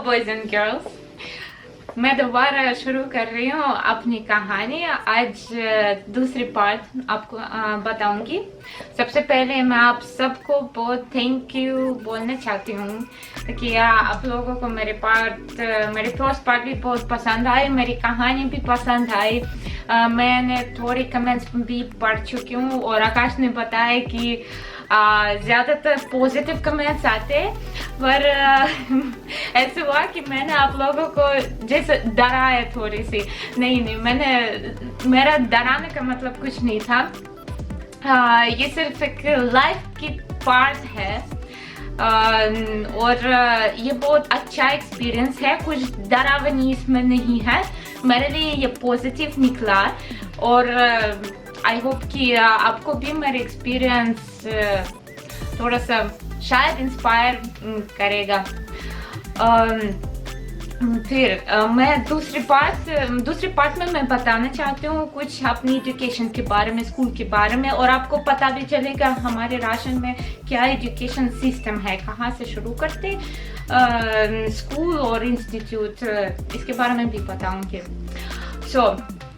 Boys and girls, मैं दोबारा शुरू कर रही हूँ अपनी कहानी। आज दूसरी पार्ट आपको बताऊंगी। सबसे पहले मैं आप सबको बहुत थैंक यू बोलना चाहती हूँ कि आप लोगों को मेरी फर्स्ट पार्ट भी बहुत पसंद आई, मेरी कहानी भी पसंद आई। मैंने थोड़ी कमेंट्स भी पढ़ चुकी हूँ और आकाश ने बताया कि ज़्यादातर पॉजिटिव कमेंट्स आते, पर ऐसा हुआ कि मैंने आप लोगों को जैसे डराया थोड़ी सी। नहीं, मेरा डराने का मतलब कुछ नहीं था। ये सिर्फ एक लाइफ की पार्ट है और ये बहुत अच्छा एक्सपीरियंस है। कुछ डरावनी इसमें नहीं है, मेरे लिए ये पॉजिटिव निकला और आई होप कि आपको भी मेरा एक्सपीरियंस थोड़ा सा शायद इंस्पायर करेगा। फिर मैं दूसरी पार्ट में मैं बताना चाहती हूँ कुछ अपनी एजुकेशन के बारे में, स्कूल के बारे में, और आपको पता भी चलेगा हमारे राशन में क्या एजुकेशन सिस्टम है, कहाँ से शुरू करते स्कूल और इंस्टीट्यूट, इसके बारे में भी बताऊंगी।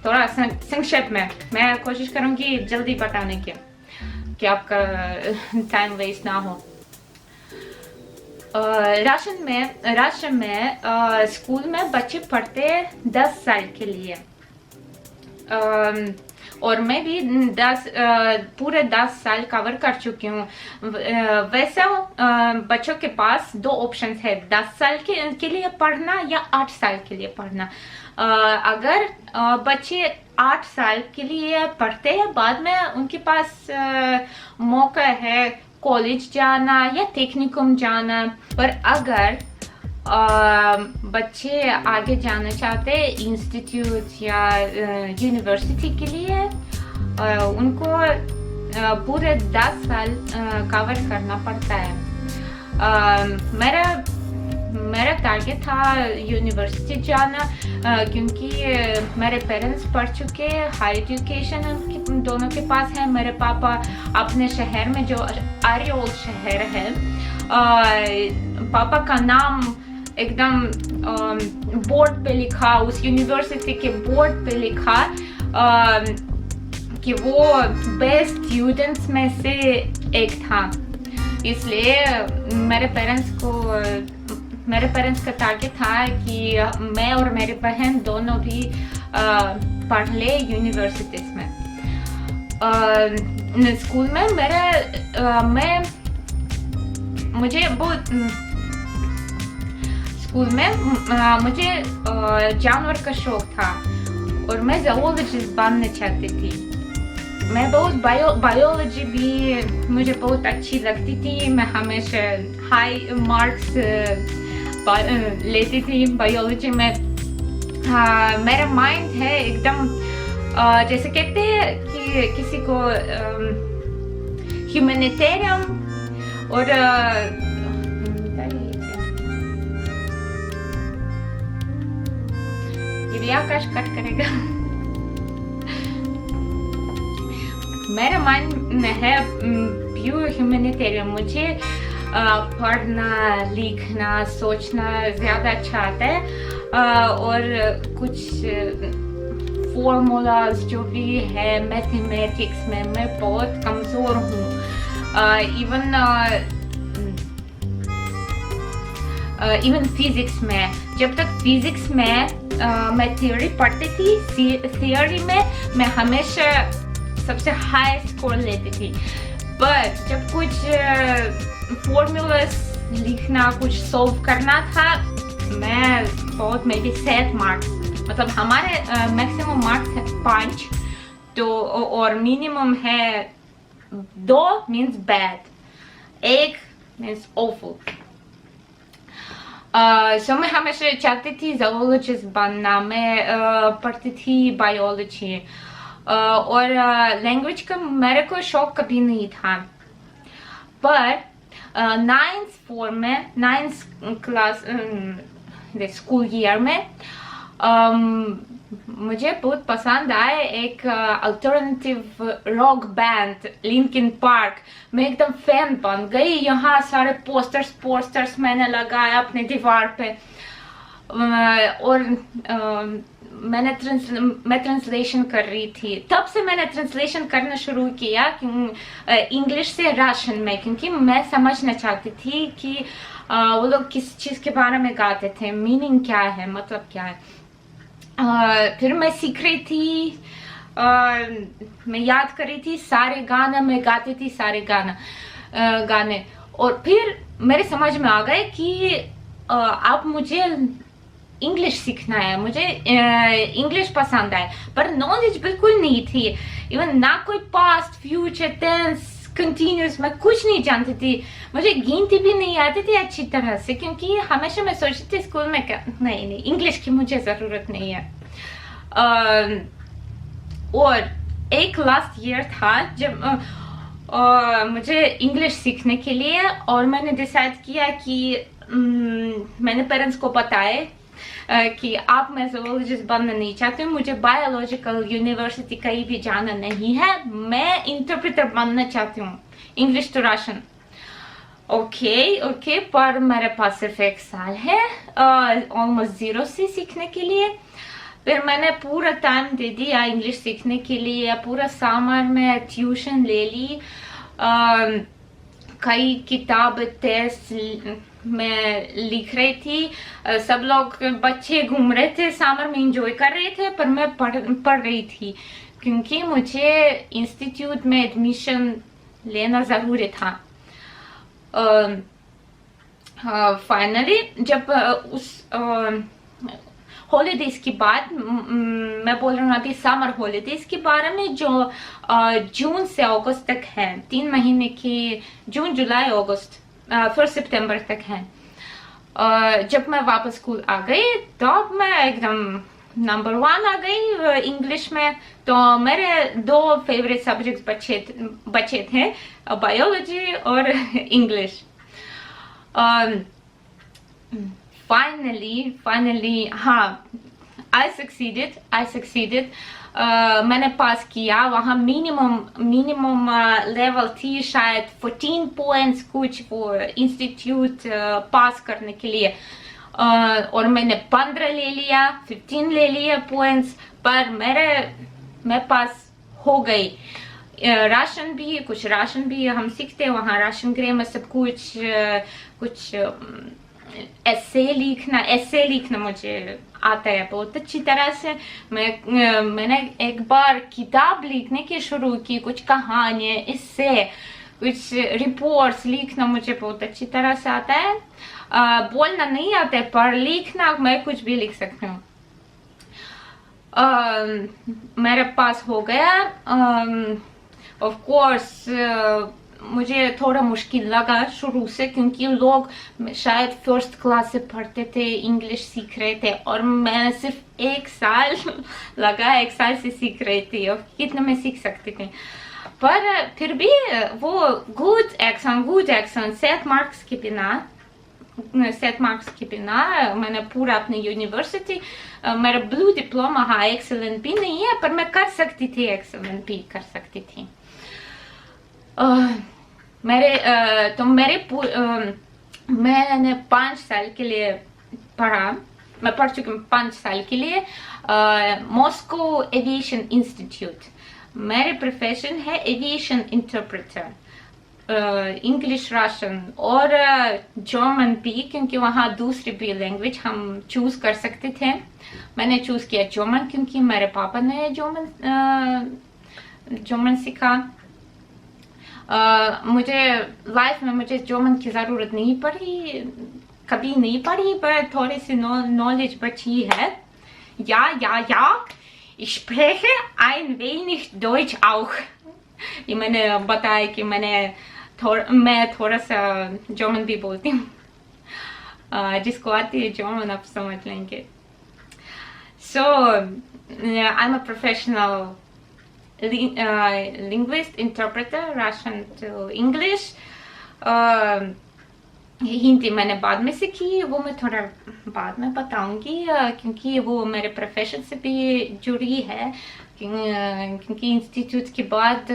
थोड़ा संक्षेप में मैं कोशिश करूंगी जल्दी बताने की कि आपका टाइम वेस्ट ना हो। राशन में स्कूल में बच्चे पढ़ते 10 साल के लिए, और मैं भी पूरे 10 साल कवर कर चुकी हूँ। वैसे बच्चों के पास 2 ऑप्शन है, 10 साल के लिए पढ़ना या 8 साल के लिए पढ़ना। अगर बच्चे 8 साल के लिए पढ़ते हैं, बाद में उनके पास मौका है कॉलेज जाना या टेक्निकम जाना। पर अगर बच्चे आगे जाना चाहते हैं इंस्टीट्यूट या यूनिवर्सिटी के लिए, उनको पूरे 10 साल कवर करना पड़ता है। मेरा टारगेट था यूनिवर्सिटी जाना, क्योंकि मेरे पेरेंट्स पढ़ चुके, हाई एजुकेशन दोनों के पास है। मेरे पापा अपने शहर में, जो अरियोल शहर है, पापा का नाम एकदम बोर्ड पे लिखा, उस यूनिवर्सिटी के बोर्ड पे लिखा कि वो बेस्ट स्टूडेंट्स में से एक था। इसलिए मेरे पेरेंट्स का टारगेट था कि मैं और मेरी बहन दोनों भी पढ़ ले यूनिवर्सिटीज में। स्कूल में मुझे जानवर का शौक था और मैं ज़ूलॉजिस्ट बनना चाहती थी। मैं बहुत बायोलॉजी भी मुझे बहुत अच्छी लगती थी। मैं हमेशा हाई मार्क्स लेती थी बायोलॉजी में। मेरा माइंड है एकदम जैसे कहते हैं कि किसी को ह्यूमैनिटेरियन और ये भी आकाश कट करेगा। मेरा माइंड है प्योर ह्यूमैनिटेरियन। मुझे पढ़ना, लिखना, सोचना ज़्यादा अच्छा आता है और कुछ फॉर्मूलाज जो भी है मैथमेटिक्स में मैं बहुत कमज़ोर हूँ। इवन फिजिक्स में, जब तक फिजिक्स में मैं थ्योरी पढ़ती थी, थियोरी में मैं हमेशा सबसे हाई स्कोर लेती थी। पर जब कुछ फॉर्मूलाज लिखना, कुछ सोल्व करना था, मैं बहुत मेबी 7 मार्क्स, मतलब हमारे मैक्सिमम मार्क्स है 5, तो और मिनिमम है 2 मीन्स बैड, 1 मीन्स ऑफुल। सो मैं हमेशा चाहती थी ज़ूलॉजिस्ट बनना। मैं पढ़ती थी बायोलॉजी और लैंग्वेज का मेरे को शौक कभी नहीं था। पर 9th क्लास स्कूल ईयर में मुझे बहुत पसंद आया एक alternative rock band Linkin Park. मैं एकदम फैन बन गई। यहाँ सारे पोस्टर्स मैंने लगाया अपने दीवार पे। और मैं ट्रांसलेशन कर रही थी। तब से मैंने ट्रांसलेशन करना शुरू किया इंग्लिश से राशन में, क्योंकि मैं समझना चाहती थी कि वो लोग किस चीज़ के बारे में गाते थे, मीनिंग क्या है, मतलब क्या है। फिर मैं सीख रही थी, मैं याद कर रही थी सारे गाना, मैं गाती थी सारे गाने। और फिर मेरे समझ में आ गए कि अब मुझे इंग्लिश सीखना है, मुझे इंग्लिश पसंद है, पर नॉलेज बिल्कुल नहीं थी। इवन ना कोई पास्ट, फ्यूचर, टेंस, कंटिन्यूस, मैं कुछ नहीं जानती थी। मुझे गिनती भी नहीं आती थी अच्छी तरह से, क्योंकि हमेशा मैं सोचती थी स्कूल में नहीं इंग्लिश की मुझे ज़रूरत नहीं है। और एक लास्ट ईयर था जब मुझे इंग्लिश सीखने के लिए, और मैंने डिसाइड किया कि मैंने पेरेंट्स को बताया कि आप मैं ज़ूलॉजिस्ट बनना नहीं चाहती हूँ, मुझे बायोलॉजिकल यूनिवर्सिटी कहीं भी जाना नहीं है, मैं इंटरप्रेटर बनना चाहती हूँ, इंग्लिश टू रशियन। ओके, पर मेरे पास सिर्फ 1 साल है ऑलमोस्ट 0 से सीखने के लिए। फिर मैंने पूरा टाइम दे दिया इंग्लिश सीखने के लिए, पूरा समर में ट्यूशन ले ली, कई किताब टेस्ट मैं लिख रही थी। सब लोग बच्चे घूम रहे थे, समर में एंजॉय कर रहे थे, पर मैं पढ़ रही थी, क्योंकि मुझे इंस्टीट्यूट में एडमिशन लेना ज़रूरी था। फाइनली जब उस हॉलीडेज की बात, मैं बोल रही हूँ अभी समर हॉलीडेज के बारे में, जो जून से अगस्त तक है, 3 महीने की, जून, जुलाई, अगस्त, फिर सितंबर तक है। जब मैं वापस स्कूल आ गई तब मैं एकदम नंबर 1 आ गई इंग्लिश में। तो मेरे 2 फेवरेट सब्जेक्ट्स बचे थे, बायोलॉजी और इंग्लिश। फाइनली हाँ, I succeeded. मैंने पास किया। वहाँ मिनिमम लेवल थी शायद 14 पॉइंट्स कुछ वो इंस्टीट्यूट पास करने के लिए, और मैंने 15 ले लिया, 15 ले लिया पॉइंट्स, पर मैं पास हो गई। राशन भी हम सीखते हैं वहाँ, राशन ग्रामर सब कुछ ऐसे लिखना मुझे आता है बहुत अच्छी तरह से। मैंने एक बार किताब लिखने की शुरू की, कुछ कहानियाँ, इससे कुछ रिपोर्ट्स लिखना मुझे बहुत अच्छी तरह से आता है। बोलना नहीं आता है, पर लिखना मैं कुछ भी लिख सकती हूँ। मेरे पास हो गया। ऑफ कोर्स मुझे थोड़ा मुश्किल लगा शुरू से, क्योंकि लोग शायद 1st क्लास से पढ़ते थे, इंग्लिश सीख रहे थे, और मैं सिर्फ 1 साल लगा, 1 साल से सीख रही थी, और कितना मैं सीख सकती थी। पर फिर भी वो गुड एक्शन 7 मार्क्स के बिना मैंने पूरा अपनी यूनिवर्सिटी, मेरा ब्लू डिप्लोमा, हाँ एक्सेलेंट भी नहीं है, पर मैं कर सकती थी, एक्सेलेंट भी कर सकती थी। मैंने 5 साल के लिए पढ़ा, मैं पढ़ चुकी हूँ 5 साल के लिए मॉस्को एविएशन इंस्टीट्यूट। मेरे प्रोफेशन है एविएशन इंटरप्रेटर, इंग्लिश, रशियन और जर्मन भी, क्योंकि वहाँ दूसरी भी लैंग्वेज हम चूज कर सकते थे। मैंने चूज किया जर्मन, क्योंकि मेरे पापा ने जर्मन सीखा। मुझे लाइफ में जर्मन की ज़रूरत नहीं पड़ी, कभी नहीं पड़ी, पर थोड़ी सी नॉलेज बची है। Ja, ich spreche ein wenig Deutsch auch। ये मैंने बताया कि मैं थोड़ा सा जर्मन भी बोलती हूँ। जिसको आती है जर्मन आप समझ लेंगे। So I'm a professional linguist, interpreter, Russian to English। Hindi मैंने बाद में सीखी, वो मैं थोड़ा बाद में बताऊंगी, क्योंकि वो मेरे प्रोफेशन से भी जुड़ी है। क्योंकि इंस्टीट्यूट के बाद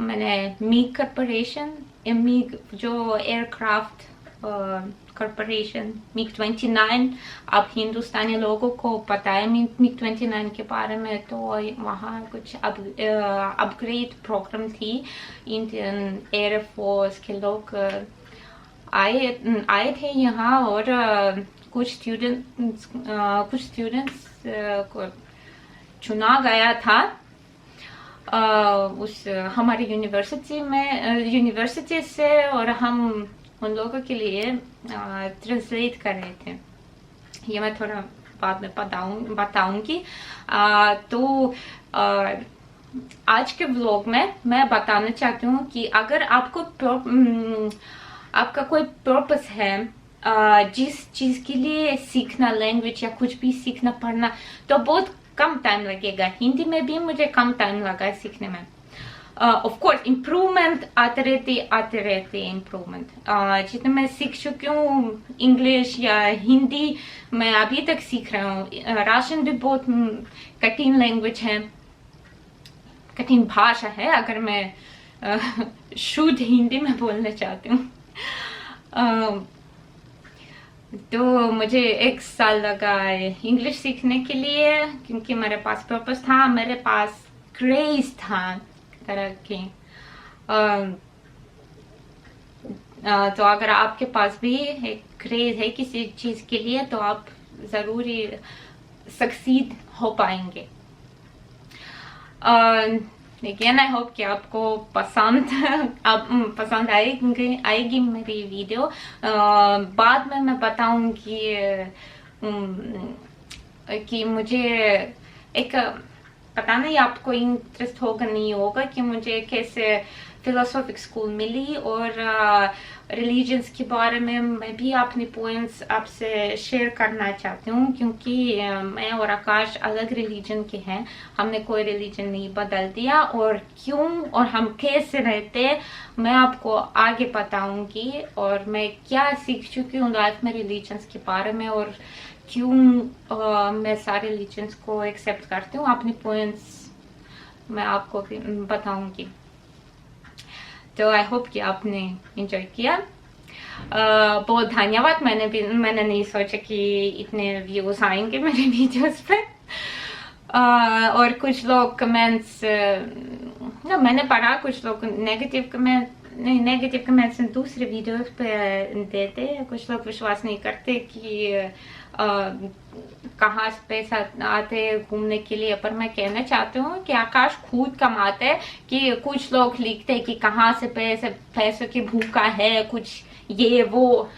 मैंने मीग कॉर्पोरेशन, मीग जो एयरक्राफ्ट कॉरपोरेशन MiG-29। अब हिंदुस्तानी लोगों को पता है MiG-29 के बारे में, तो वहाँ कुछ अपग्रेड प्रोग्राम थी। इंडियन एयरफोर्स के लोग आए थे यहाँ, और कुछ स्टूडेंट्स को चुना गया था उस हमारी यूनिवर्सिटी से, और हम उन लोगों के लिए ट्रांसलेट कर रहे थे। ये मैं थोड़ा बाद में बताऊंगी। तो आज के व्लॉग में मैं बताना चाहती हूँ कि अगर आपका कोई पर्पस है जिस चीज के लिए सीखना, लैंग्वेज या कुछ भी सीखना, पढ़ना, तो बहुत कम टाइम लगेगा। हिंदी में भी मुझे कम टाइम लगा सीखने में। ऑफ कोर्स इम्प्रूवमेंट आते रहते इम्प्रूवमेंट। जितना मैं सीख चुकी हूँ इंग्लिश या हिंदी, मैं अभी तक सीख रहा हूँ। राशियन भी बहुत कठिन लैंग्वेज है, कठिन भाषा है, अगर मैं शुद्ध हिंदी में बोलना चाहती हूँ। तो मुझे 1 साल लगा इंग्लिश सीखने के लिए, क्योंकि मेरे पास पर्पस था, मेरे पास क्रेज था तरह के। तो अगर आपके पास भी एक क्रेज है किसी चीज के लिए, तो आप जरूरी सक्सीड हो पाएंगे। लेकिन आई होप कि आपको पसंद आएगी मेरी वीडियो। बाद में मैं बताऊंगी कि मुझे एक, पता नहीं आपको इंटरेस्ट होगा नहीं होगा, कि मुझे कैसे फिलोसॉफिक स्कूल मिली, और रिलीजन्स के बारे में मैं भी अपने पॉइंट्स आपसे शेयर करना चाहती हूँ, क्योंकि मैं और आकाश अलग रिलीजन के हैं। हमने कोई रिलीजन नहीं बदल दिया, और क्यों और हम कैसे रहते मैं आपको आगे बताऊंगी, और मैं क्या सीख चुकी हूँ लाइफ में रिलीजन्स के बारे में, और क्यों मैं सारे रिलीजन्स को एक्सेप्ट करती हूँ। अपने पॉइंट्स मैं आपको भी बताऊंगी। तो आई होप कि आपने एंजॉय किया। बहुत धन्यवाद। मैंने नहीं सोचा कि इतने व्यूज आएंगे मेरे वीडियोस पे। और कुछ लोग कमेंट्स मैंने पढ़ा, कुछ लोग नेगेटिव कमेंट्स दूसरे वीडियोस पे देते। कुछ लोग विश्वास नहीं करते कि कहाँ से पैसा आते घूमने के लिए, पर मैं कहना चाहती हूँ कि आकाश खुद कमाते है। कि कुछ लोग लिखते हैं कि कहाँ से पैसों की भूखा है, कुछ ये वो।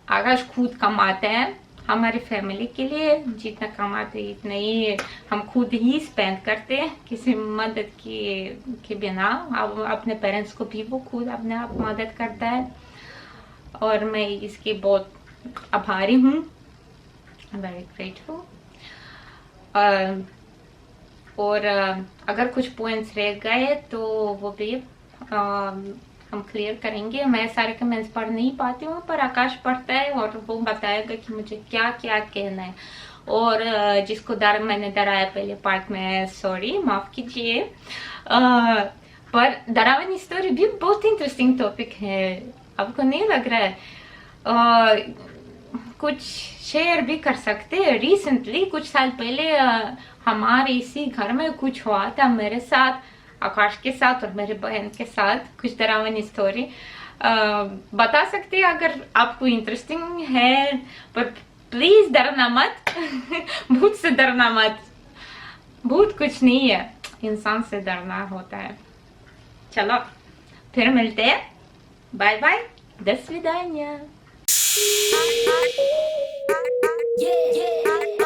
आकाश खुद कमाते हैं हमारी फैमिली के लिए, जितना कमाते इतना ही हम खुद ही स्पेंड करते हैं, किसी मदद के बिना। अपने पेरेंट्स को भी वो खुद अपने आप मदद करता है, और मैं इसकी बहुत आभारी हूँ, वेरी ग्रेटफुल। और अगर कुछ पॉइंट्स रह गए तो वो भी हम क्लियर करेंगे। मैं सारे कमेंट्स पढ़ नहीं पाती हूँ, पर आकाश पढ़ता है और वो बताएगा कि मुझे क्या क्या कहना है। और जिसको मैंने डराया पहले पार्ट में, सॉरी, माफ कीजिए। पर डरावनी स्टोरी भी बहुत इंटरेस्टिंग टॉपिक है, आपको नहीं लग रहा है? कुछ शेयर भी कर सकते हैं। रिसेंटली कुछ साल पहले हमारे इसी घर में कुछ हुआ था मेरे साथ, आकाश के साथ और मेरे बहन के साथ। कुछ डरावनी स्टोरी बता सकते हैं अगर आपको इंटरेस्टिंग है, पर प्लीज डरना मत। भूत से डरना मत, भूत कुछ नहीं है, इंसान से डरना होता है। चलो फिर मिलते हैं, बाय बाय, до свидания. Yeah, yeah.